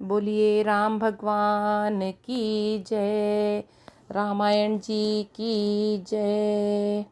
बोलिए राम भगवान की जय। रामायण जी की जय।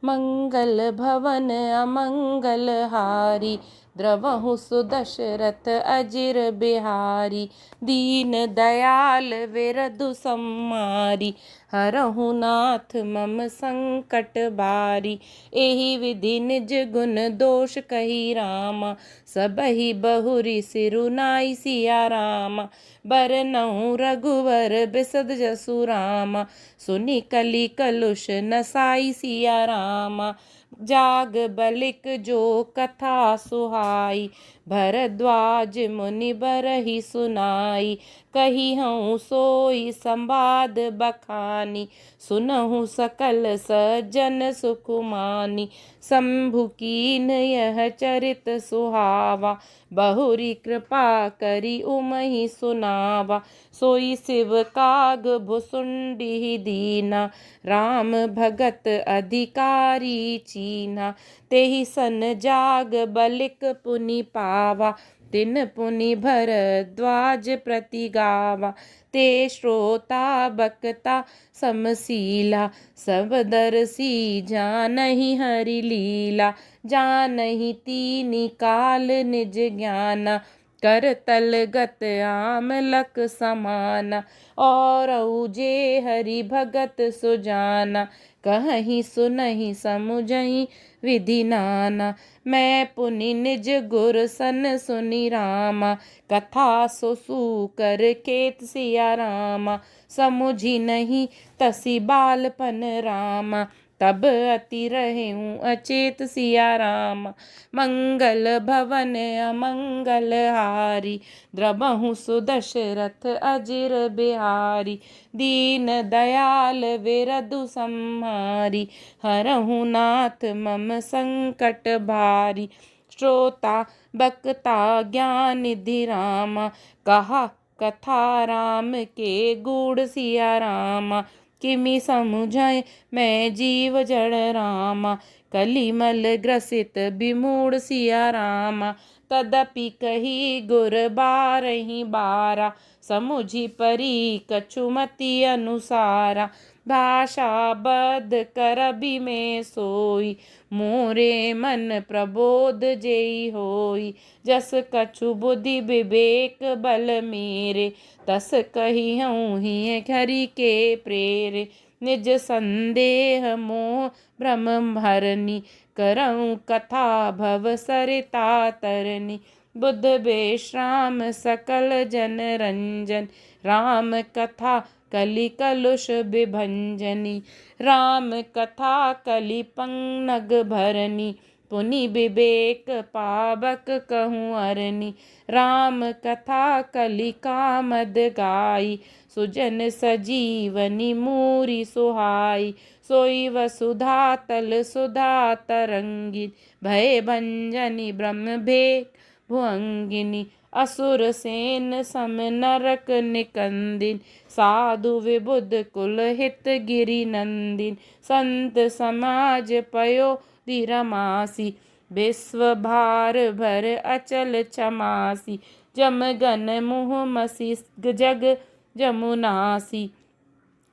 मंगल भवन अमंगल हारी, द्रवहु सुदशरथ अजिर बिहारी। दीन दयाल विरधु सम्मारी, हरहु नाथ मम संकट बारी। एहि विधि निज गुण दोष कही रामा, सबहि बहुरी सिरुनाई सिया रामा। बरनउँ रघुवर बिसद जसु रामा, सुनि कलि कलुष नसाई सिया रामा। जाग बलिक जो कथा सुहाई, भरद्वाज मुनि बरहि सुनाई। कहिहउँ सोई संवाद बखानी, सुनहु सकल सज्जन सुख मानी। शंभु कीन यह चरित सुहावा, बहुरी कृपा करी उमहि सुनावा। सोई शिव काग भुसुंडी दीना, राम भगत अधिकारी चीना। तेहि सन जाग बलिक पुनि पावा, तिन पुनि भरद्वाज प्रति गावा। ते श्रोता बक्ता समशीला, सब दरसी जानहि हरि लीला। जानहि तीनि काल निज ज्ञाना, कर तलगत आमलक समाना। और जे हरि भगत सुजाना, कहहि सुनहि समुझहि विधि नाना। मैं पुनि निज गुर सन सुनि रामा, कथा सो सूकर खेत सिया रामा। समुझी नहीं तसी बालपन रामा, तब अति रहेऊँ अचेत सिया रामा। मंगल भवन अमंगल हारी, द्रवहु सुदशरथ अजिर बिहारी। दीन दयाल विरधु सम्मारी, हरहु नाथ मम संकट भारी। श्रोता बक्ता ज्ञान निधि रामा, कहा कथा राम के गूढ़ सिया रामा। किमि समुझय मैं जीव जड़ रामा, कलिमल ग्रसित विमूढ़ सिया रामा। तदपि कही गुर बारहि बारा, समुझी परी कछुमति अनुसारा। भाषा बद्ध करबि में सोई, मोरे मन प्रबोध जेई होई। जस कछु बुद्धि विवेक बल मेरे, तस कहिहउँ हिय हरि के प्रेरे। निज संदेह मोह भ्रम हरनी, करऊँ कथा भव सरिता तरनी। बुद्ध बेश्राम सकल जन रंजन, राम कथा कलि कलुष विभंजनी। राम कथा कलि पन्नग भरनी, पुनि विवेक पावक कहूँ अरनी। राम कथा कलि कामद गाई, सुजन सजीवनी मूरी सुहाई। सोई वसुधा तल सुधा तरंगी, भय भंजनी ब्रह्म भेद भुअंगिनी। असुर सेन सम नरक निकंदिन, साधु विबुध कुल हित गिरि नंदिन। संत समाज पयो धीरमासी, विश्व भार भर अचल क्षमासी। जम गन मुँह मसिक जग जमुनासी,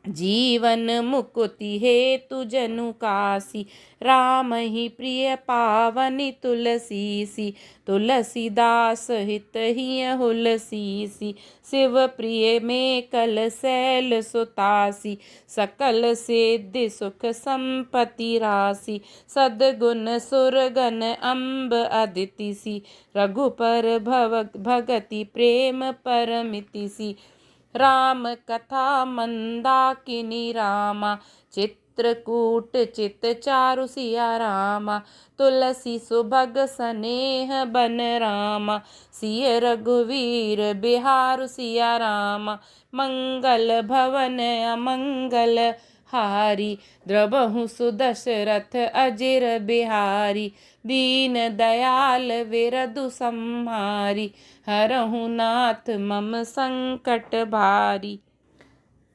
जीवन मुकुति हेतु जनु कासी। राम ही प्रिय पावनि तुलसीसी, तुलसीदास हित हिय हुलसीसी। शिव प्रिय में कल शैल सुतासी, सकल सिद्धि सुख संपत्ति राशि। सद्गुण सुरगन अम्ब अदिति सी, रघुपर भगति प्रेम परमिति सी। राम कथा मंदाकिनी रामा, चित्रकूट चित चारु सिया रामा। तुलसी सुभग सनेह बन रामा, सिय रघुवीर बिहारु सिया रामा। मंगल भवन अमंगल हारी, द्रवहु सुदशरथ अजिर बिहारी। दीन दयाल विरधु सम्हारी, हरहु नाथ मम संकट भारी।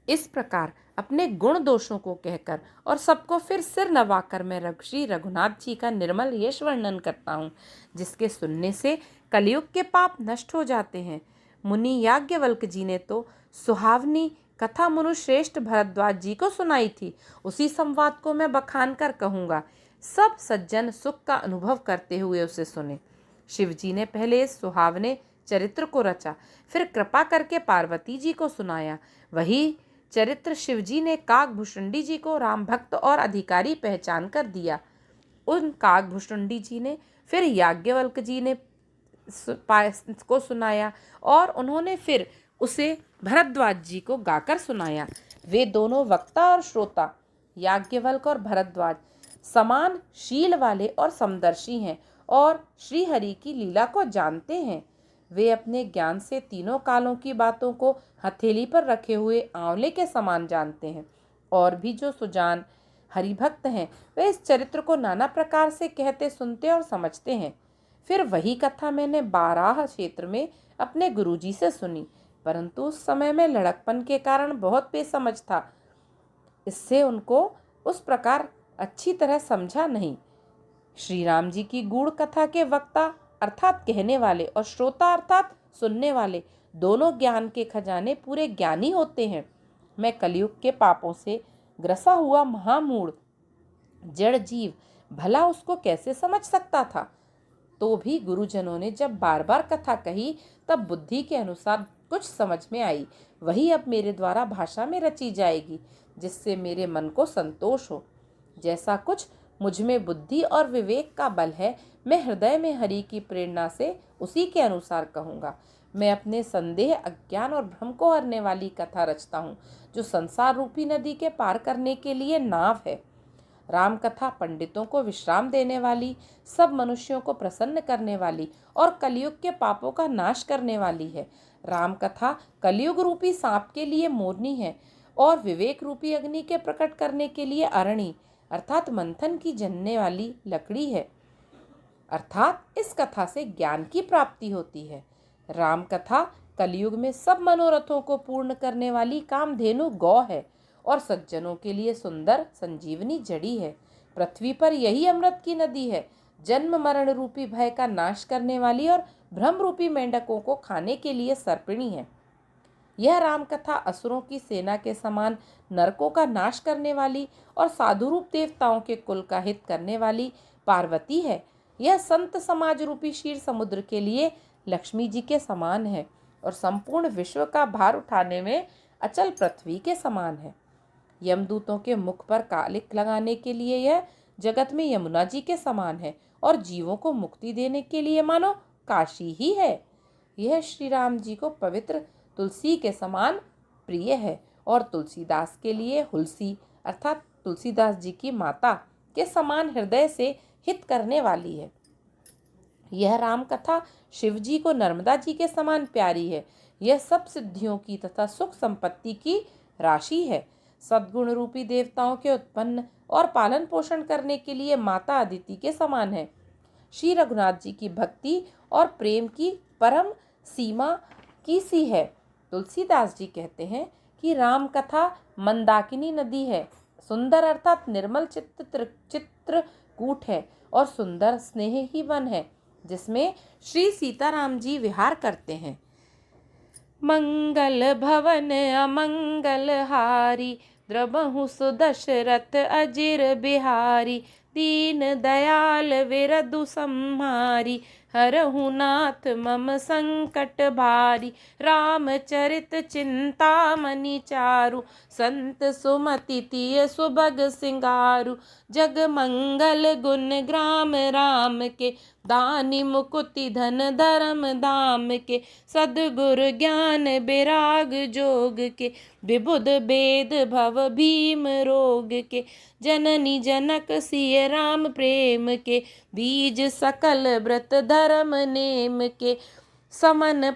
इस प्रकार अपने गुण दोषों को कहकर और सबको फिर सिर नवाकर मैं श्री रघुनाथ जी का निर्मल यश वर्णन करता हूँ, जिसके सुनने से कलयुग के पाप नष्ट हो जाते हैं। मुनि याज्ञवल्क जी ने तो सुहावनी कथा मुनुश्रेष्ठ भरद्वाज जी को सुनाई थी। उसी संवाद को मैं बखान कर कहूँगा। सब सज्जन सुख का अनुभव करते हुए उसे सुने। शिव जी ने पहले इस सुहावने चरित्र को रचा, फिर कृपा करके पार्वती जी को सुनाया। वही चरित्र शिव जी ने काकभूषुंडी जी को राम भक्त और अधिकारी पहचान कर दिया। उन काकभूषुंडी जी ने फिर याज्ञवल्क जी ने को सुनाया और उन्होंने फिर उसे भरद्वाज जी को गाकर सुनाया। वे दोनों वक्ता और श्रोता याज्ञवल्क और भरद्वाज समान शील वाले और समदर्शी हैं और श्री हरि की लीला को जानते हैं। वे अपने ज्ञान से तीनों कालों की बातों को हथेली पर रखे हुए आंवले के समान जानते हैं। और भी जो सुजान हरिभक्त हैं वे इस चरित्र को नाना प्रकार से कहते सुनते और समझते हैं। फिर वही कथा मैंने बाराह क्षेत्र में अपने गुरुजी से सुनी, परंतु उस समय में लड़कपन के कारण बहुत बेसमझ था, इससे उनको उस प्रकार अच्छी तरह समझा नहीं। श्री राम जी की गूढ़ कथा के वक्ता अर्थात कहने वाले और श्रोता अर्थात सुनने वाले दोनों ज्ञान के खजाने पूरे ज्ञानी होते हैं। मैं कलयुग के पापों से ग्रसा हुआ महामूढ़ जड़ जीव भला उसको कैसे समझ सकता था। तो भी गुरुजनों ने जब बार बार कथा कही तब बुद्धि के अनुसार कुछ समझ में आई। वही अब मेरे द्वारा भाषा में रची जाएगी, जिससे मेरे मन को संतोष हो। जैसा कुछ मुझ में बुद्धि और विवेक का बल है, मैं हृदय में हरि की प्रेरणा से उसी के अनुसार कहूँगा। मैं अपने संदेह, अज्ञान और भ्रम को हरने वाली कथा रचता हूँ, जो संसार रूपी नदी के पार करने के लिए नाव है। राम कथा पंडितों को विश्राम देने वाली, सब मनुष्यों को प्रसन्न करने वाली और कलयुग के पापों का नाश करने वाली है। राम कथा कलयुग रूपी सांप के लिए मोरनी है और विवेक रूपी अग्नि के प्रकट करने के लिए अरणी अर्थात मंथन की जनने वाली लकड़ी है। अर्थात इस कथा से ज्ञान की प्राप्ति होती है। राम कथा कलयुग में सब मनोरथों को पूर्ण करने वाली कामधेनु गौ है और सज्जनों के लिए सुंदर संजीवनी जड़ी है। पृथ्वी पर यही अमृत की नदी है, जन्म मरण रूपी भय का नाश करने वाली और भ्रम रूपी मेंढकों को खाने के लिए सर्पिणी है। यह राम कथा असुरों की सेना के समान नरकों का नाश करने वाली और साधु रूप देवताओं के कुल का हित करने वाली पार्वती है। यह संत समाज रूपी क्षीर समुद्र के लिए लक्ष्मी जी के समान है और संपूर्ण विश्व का भार उठाने में अचल पृथ्वी के समान है। यमदूतों के मुख पर कालिक लगाने के लिए यह जगत में यमुना जी के समान है और जीवों को मुक्ति देने के लिए मानो काशी ही है। यह श्री राम जी को पवित्र तुलसी के समान प्रिय है और तुलसीदास के लिए हुलसी अर्थात तुलसीदास जी की माता के समान हृदय से हित करने वाली है। यह राम कथा शिव जी को नर्मदा जी के समान प्यारी है। यह सब सिद्धियों की तथा सुख संपत्ति की राशि है। सद्गुण रूपी देवताओं के उत्पन्न और पालन पोषण करने के लिए माता अदिति के समान है। श्री रघुनाथ जी की भक्ति और प्रेम की परम सीमा की सी है। तुलसीदास जी कहते हैं कि राम कथा मंदाकिनी नदी है, सुंदर अर्थात निर्मल चित्रकूट है और सुंदर स्नेह ही वन है, जिसमें श्री सीताराम जी विहार करते हैं। मंगल भवन अमंगल हारी, द्रबहु सुदशरथ अजिर बिहारी, दीन दयाल विरधु संहारी, हरहु नाथ मम संकट भारी, रामचरित चिंतामणि चारु, संत सुमति तिय सुभग सिंगारु, जग मंगल गुण ग्राम राम के, दानी मुकुति धन धर्म धाम के, सद्गुर ज्ञान विराग जोग के, विबुध वेद भव भीम रोग के, जननी जनक सिय राम प्रेम के, बीज सकल व्रत धर्म नेम के, समन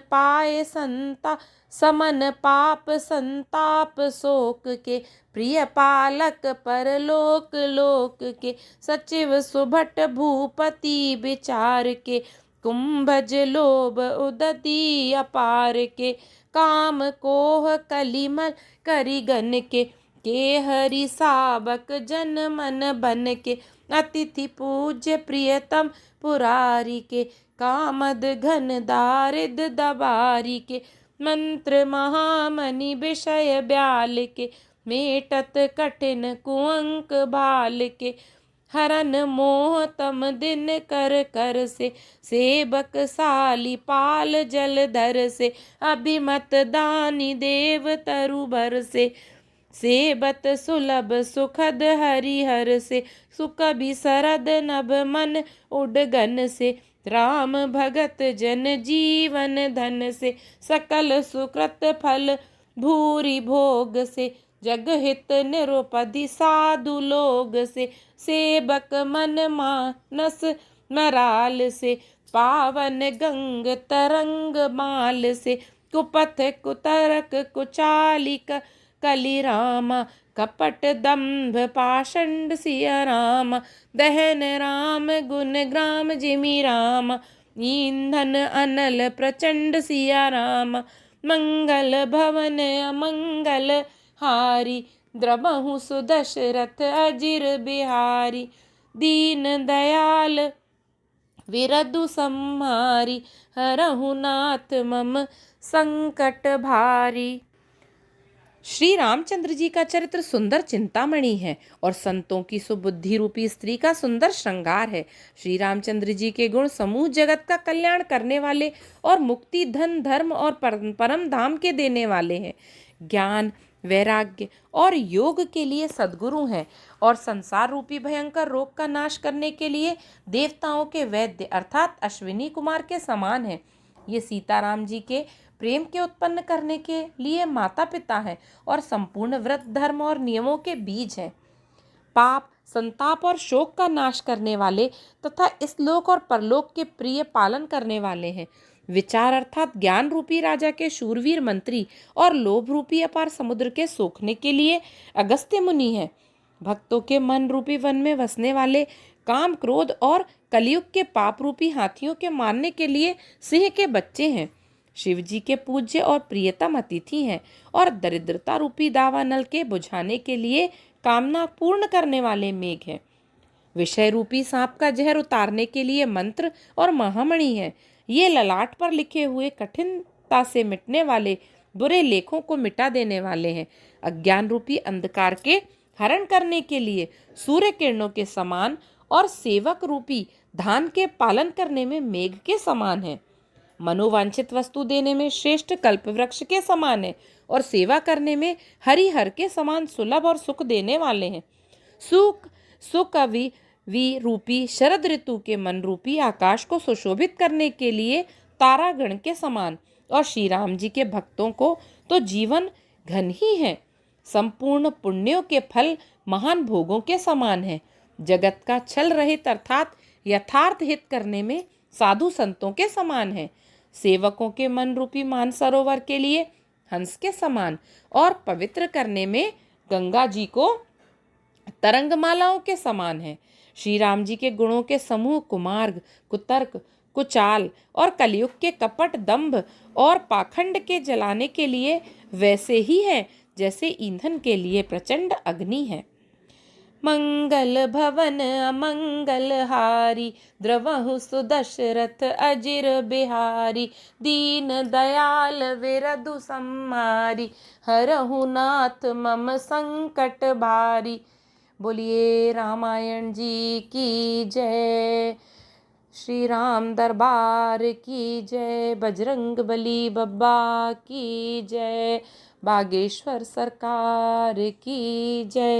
पाप संताप शोक के, प्रिय पालक परलोक लोक के, सचिव सुभट भूपति विचार के, कुंभज लोभ उदती अपार के, काम कोह कलिमल करिगन के हरि साबक जन मन बन के, अतिथि पूज्य प्रियतम पुरारी के, कामद घन दारिद दबारी के, मंत्र महामणि विषय ब्याल के, मेटत कठिन कुअंक भाल के, हरन मोह तम दिन कर कर से, सेवक साली पाल जलधर से, अभिमत दानी देव तरुबर से, सेबत सुलभ सुखद हरिहर से, सुकबि सरद नभ मन उडगन से, राम भगत जन जीवन धन से, सकल सुकृत फल भूरि भोग से, जगहित निरुपधि साधु लोग से, सेवक मन मानस मराल से, पावन गंग तरंग माल से, कुपथ कुतरक कुचालिक कली रामा, कपट दंभ पाषंड सिया राम, दहन राम गुण ग्राम जिमि राम, ईंधन अनल प्रचंड सिया राम, मंगल भवन अमंगल हारी, द्रबहु सुदशरथ अजिर बिहारी, दीन दयाल विरधु सम्हारी, हरहु नाथ मम संकट भारी। श्री रामचंद्र जी का चरित्र सुंदर चिंतामणि है और संतों की सुबुद्धि रूपी स्त्री का सुंदर श्रृंगार है। श्री रामचंद्र जी के गुण समूह जगत का कल्याण करने वाले और मुक्ति धन धर्म और परम धाम के देने वाले हैं। ज्ञान वैराग्य और योग के लिए सद्गुरु हैं और संसार रूपी भयंकर रोग का नाश करने के लिए देवताओं के वैद्य अर्थात अश्विनी कुमार के समान हैं। ये सीताराम जी के प्रेम के उत्पन्न करने के लिए माता पिता हैं और संपूर्ण व्रत धर्म और नियमों के बीज हैं। पाप संताप और शोक का नाश करने वाले तथा इस लोक और परलोक के प्रिय पालन करने वाले हैं। विचार अर्थात ज्ञान रूपी राजा के शूरवीर मंत्री और लोभ रूपी अपार समुद्र के सोखने के लिए अगस्त्य मुनि हैं। भक्तों के मन रूपी वन में बसने वाले काम क्रोध और कलयुग के पाप रूपी हाथियों के मारने के लिए सिंह के बच्चे हैं। शिव जी के पूज्य और प्रियतम अतिथि हैं और दरिद्रता रूपी दावानल के बुझाने के लिए कामना पूर्ण करने वाले मेघ हैं। विषय रूपी सांप का जहर उतारने के लिए मंत्र और महामणि है। ये ललाट पर लिखे हुए कठिनता से मिटने वाले बुरे लेखों को मिटा देने वाले हैं। अज्ञान रूपी अंधकार के हरण करने के लिए सूर्य किरणों के समान और सेवक रूपी धान के पालन करने में मेघ के समान है। मनोवांछित वस्तु देने में श्रेष्ठ कल्प वृक्ष के समान है और सेवा करने में हरिहर के समान सुलभ और सुख देने वाले हैं। सुख रूपी शरद ऋतु के मन रूपी आकाश को सुशोभित करने के लिए तारागण के समान और श्री राम जी के भक्तों को तो जीवन घन ही है। संपूर्ण पुण्यों के फल महान भोगों के समान है। जगत का छल रहित अर्थात यथार्थ हित करने में साधु संतों के समान है। सेवकों के मन रूपी मानसरोवर के लिए हंस के समान और पवित्र करने में गंगा जी को तरंगमालाओं के समान है। श्री राम जी के गुणों के समूह कुमार्ग कुतर्क कुचाल और कलयुग के कपट दंभ और पाखंड के जलाने के लिए वैसे ही है जैसे ईंधन के लिए प्रचंड अग्नि है। मंगल भवन अमंगल हारी, द्रवहु सुदशरथ अजिर बिहारी, दीन दयाल विरधु सम्हारी, हरहु नाथ मम संकट भारी। बोलिए रामायण जी की जय, श्री राम दरबार की जय, बजरंग बली बब्बा की जय, बागेश्वर सरकार की जय।